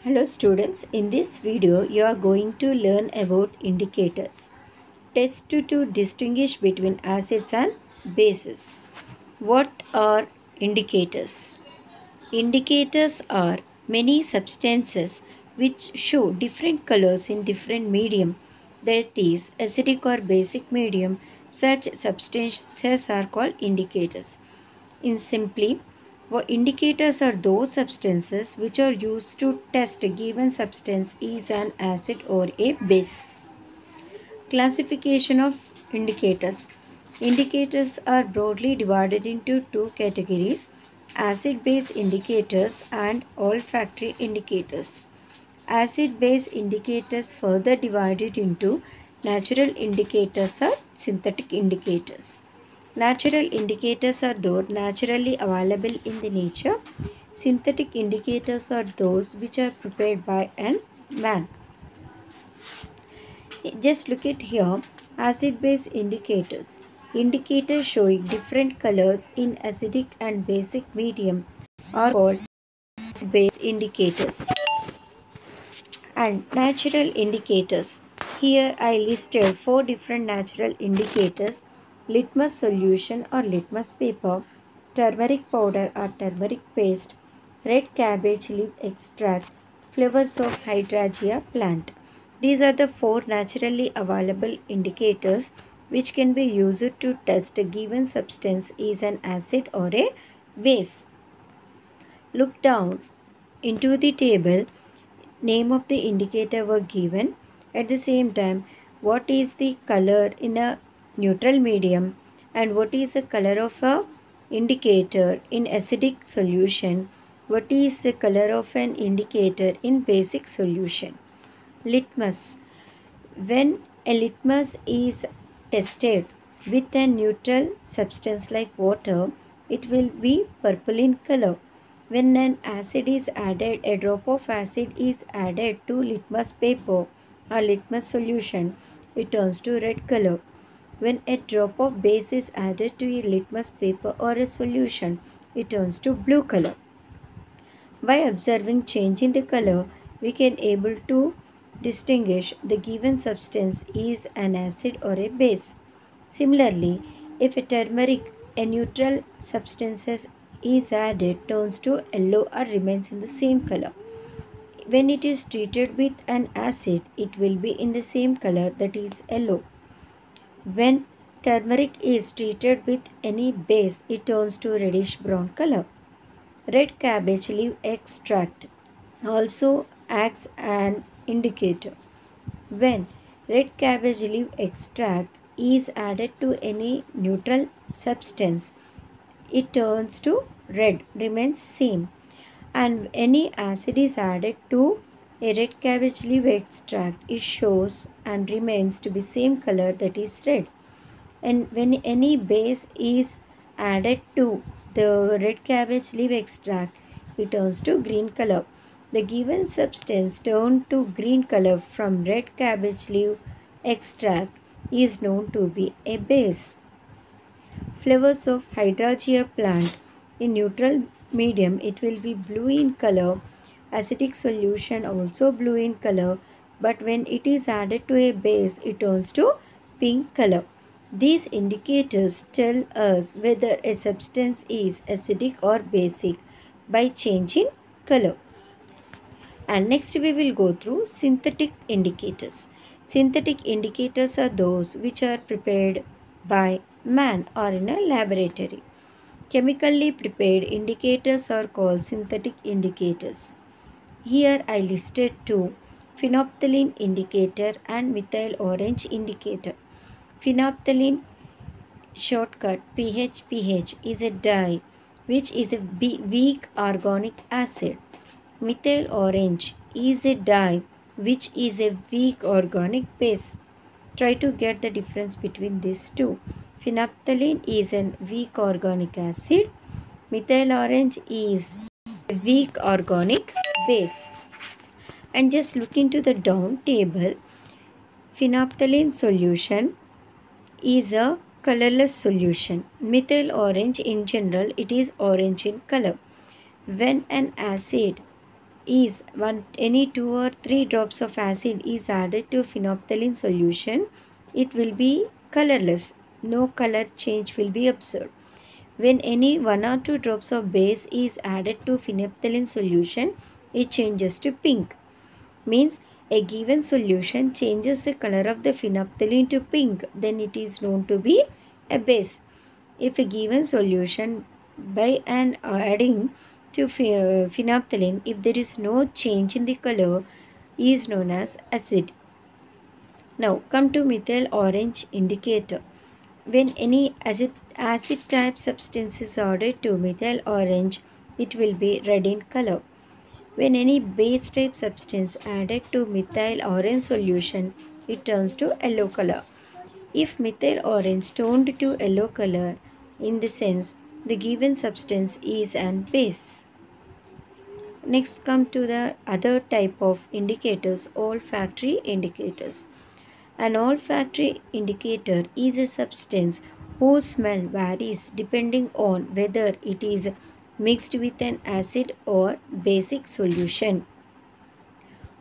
Hello students, in this video you are going to learn about indicators. Test to distinguish between acids and bases. What are indicators? Indicators are many substances which show different colors in different medium, that is acidic or basic medium. Such substances are called indicators. In simply, indicators are those substances which are used to test a given substance is an acid or a base. Classification of indicators. Indicators are broadly divided into two categories: acid-base indicators and olfactory indicators. Acid-base indicators further divided into natural indicators or synthetic indicators. Natural indicators are those naturally available in the nature. Synthetic indicators are those which are prepared by man. Just look at here, acid-base indicators. Indicators showing different colors in acidic and basic medium are called acid-base indicators. And natural indicators. Here I listed 4 different natural indicators: litmus solution or litmus paper, turmeric powder or turmeric paste, red cabbage leaf extract, flowers of hydrangea plant. These are the 4 naturally available indicators which can be used to test a given substance is an acid or a base. Look down into the table. Name of the indicator were given. At the same time, what is the color in a neutral medium and what is the color of a indicator in acidic solution, what is the color of an indicator in basic solution. Litmus. When a litmus is tested with a neutral substance like water, it will be purple in color. When an acid is added, a drop of acid is added to litmus paper or litmus solution, it turns to red color. When a drop of base is added to a litmus paper or a solution, it turns to blue color. By observing change in the color, we can able to distinguish the given substance is an acid or a base. Similarly, if a turmeric, a neutral substance, is added, turns to yellow or remains in the same color. When it is treated with an acid, it will be in the same color, that is yellow. When turmeric is treated with any base, it turns to reddish brown color. Red cabbage leaf extract also acts an indicator. When red cabbage leaf extract is added to any neutral substance, it turns to red, remains same. And any acid is added to a red cabbage leaf extract, it shows and remains to be same color, that is red. And when any base is added to the red cabbage leaf extract, it turns to green color. The given substance turned to green color from red cabbage leaf extract is known to be a base. Flowers of hydrangea plant. In neutral medium, it will be blue in color. Acidic solution also blue in color, but when it is added to a base, it turns to pink color. These indicators tell us whether a substance is acidic or basic by changing color. And next we will go through synthetic indicators. Synthetic indicators are those which are prepared by man or in a laboratory. Chemically prepared indicators are called synthetic indicators. Here I listed 2: phenolphthalein indicator and methyl orange indicator. Phenolphthalein, shortcut PHPH, is a dye which is a weak organic acid. Methyl orange is a dye which is a weak organic base. Try to get the difference between these two. Phenolphthalein is a weak organic acid. Methyl orange is a weak organic base. And just look into the down table. Phenolphthalein solution is a colorless solution. Methyl orange in general, it is orange in color. When an acid is any 2 or 3 drops of acid is added to phenolphthalein solution, it will be colorless. No color change will be observed. When any 1 or 2 drops of base is added to phenolphthalein solution, it changes to pink. Means a given solution changes the color of the phenolphthalein to pink, then it is known to be a base. If a given solution by adding to phenolphthalein, if there is no change in the color, is known as acid. Now come to methyl orange indicator. When any acid type substance is added to methyl orange, it will be red in color. When any base type substance added to methyl orange solution, it turns to yellow color. If methyl orange turned to yellow color, in the sense the given substance is an base. Next come to the other type of indicators, olfactory indicators. An olfactory indicator is a substance whose smell varies depending on whether it is mixed with an acid or basic solution.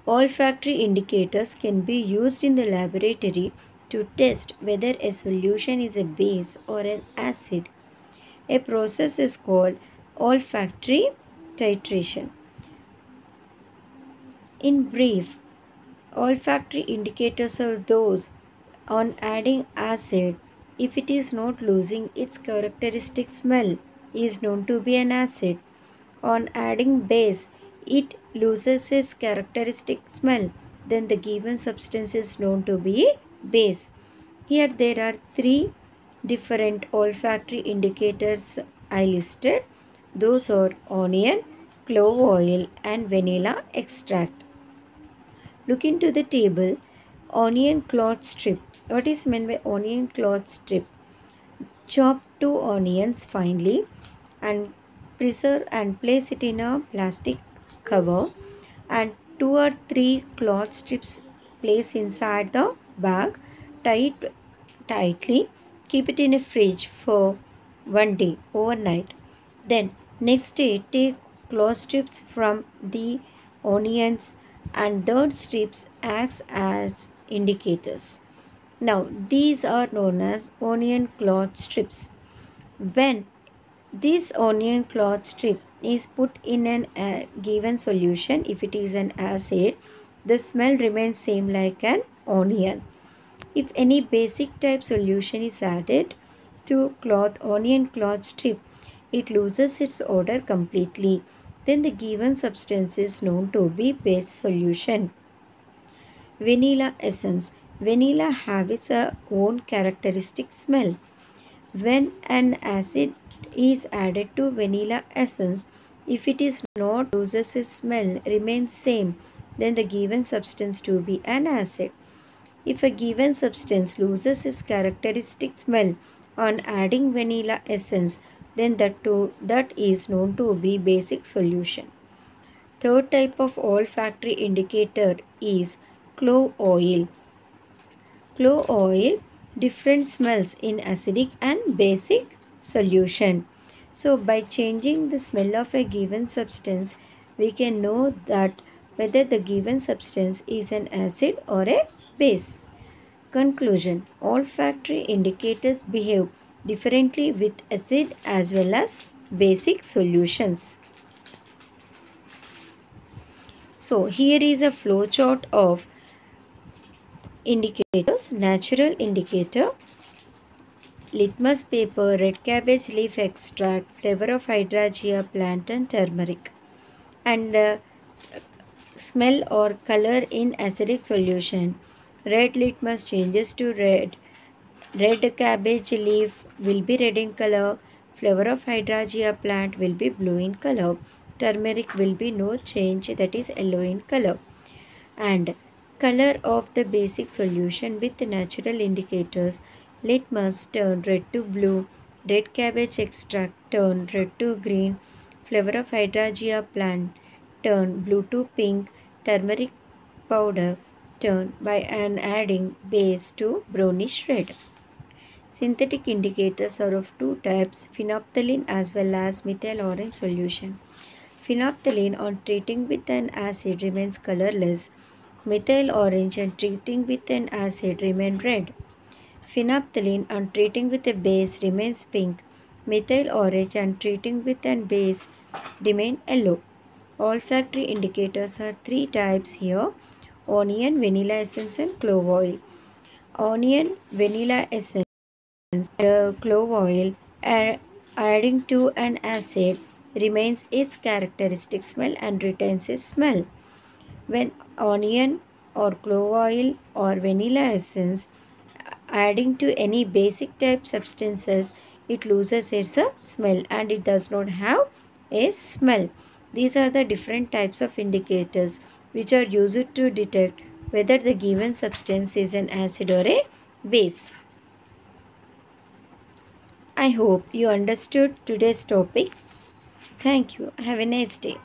Olfactory indicators can be used in the laboratory to test whether a solution is a base or an acid. A process is called olfactory titration. In brief, olfactory indicators are those on adding acid, if it is not losing its characteristic smell, is known to be an acid. On adding base, it loses its characteristic smell, then the given substance is known to be base. Here there are 3 different olfactory indicators I listed. Those are onion, clove oil and vanilla extract. Look into the table. Onion cloth strip. What is meant by onion cloth strip? Chop 2 onions finely and preserve and place it in a plastic cover, and 2 or 3 cloth strips place inside the bag, tie it tightly, keep it in a fridge for 1 day overnight. Then next day take cloth strips from the onions and those strips acts as indicators. Now these are known as onion cloth strips. When this onion cloth strip is put in an given solution, if it is an acid, the smell remains same like an onion. If any basic type solution is added to onion cloth strip, it loses its odor completely. Then the given substance is known to be base solution. Vanilla essence. Vanilla has its own characteristic smell. When an acid is added to vanilla essence, if it is not loses its smell, remains same, then the given substance to be an acid. If a given substance loses its characteristic smell on adding vanilla essence, then that is known to be basic solution. Third type of olfactory indicator is clove oil. Clove oil, different smells in acidic and basic solution. So by changing the smell of a given substance, we can know that whether the given substance is an acid or a base. Conclusion: olfactory indicators behave differently with acid as well as basic solutions. So here is a flow chart of indicators. Natural indicator: litmus paper, red cabbage leaf extract, flower of hydrangea plant and turmeric. And smell or color in acidic solution: red litmus changes to red, red cabbage leaf will be red in color, flower of hydrangea plant will be blue in color, turmeric will be no change, that is yellow in color. And color of the basic solution with natural indicators: litmus turn red to blue, red cabbage extract turn red to green, flower of hydrangea plant turn blue to pink, turmeric powder turn by adding base to brownish red. Synthetic indicators are of 2 types: phenolphthalein as well as methyl orange solution. Phenolphthalein on treating with an acid remains colorless. Methyl orange on treating with an acid remain red. Phenolphthalein on treating with a base remains pink. Methyl orange on treating with an base remain yellow. Olfactory indicators are three types here: onion, vanilla essence and clove oil. Onion, vanilla essence and clove oil adding to an acid remains its characteristic smell and retains its smell. When onion or clove oil or vanilla essence adding to any basic type substances, it loses its smell and it does not have a smell. These are the different types of indicators which are used to detect whether the given substance is an acid or a base. I hope you understood today's topic. Thank you. Have a nice day.